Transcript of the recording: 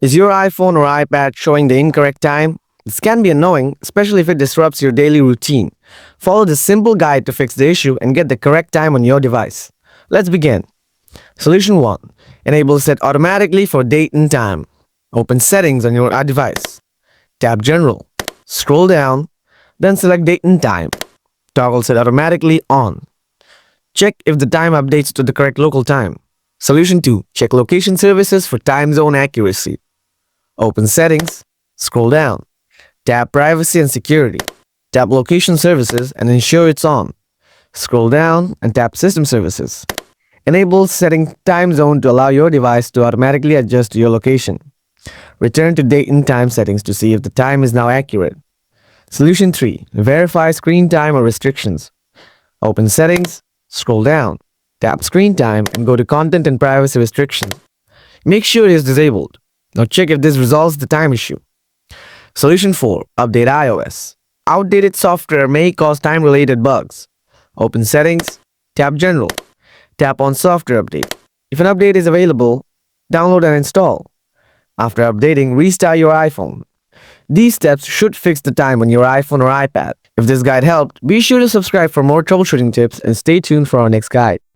Is your iPhone or iPad showing the incorrect time? This can be annoying, especially if it disrupts your daily routine. Follow this simple guide to fix the issue and get the correct time on your device. Let's begin. Solution 1. Enable set automatically for date and time. Open settings on your device. Tap General. Scroll down, then select date and time. Toggle set automatically on. Check if the time updates to the correct local time. Solution 2. Check location services for time zone accuracy. Open settings, scroll down. Tap privacy and security. Tap location services and ensure it's on. Scroll down and tap system services. Enable setting time zone to allow your device to automatically adjust to your location. Return to date and time settings to see if the time is now accurate. Solution 3. Verify screen time or restrictions. Open settings, scroll down. Tap screen time and go to content and privacy restrictions. Make sure it is disabled. Now check if this resolves the time issue. Solution 4. Update iOS. Outdated software may cause time-related bugs. Open settings, tap General. Tap on Software Update. If an update is available, download and install. After updating, restart your iPhone. These steps should fix the time on your iPhone or iPad. If this guide helped, be sure to subscribe for more troubleshooting tips and stay tuned for our next guide.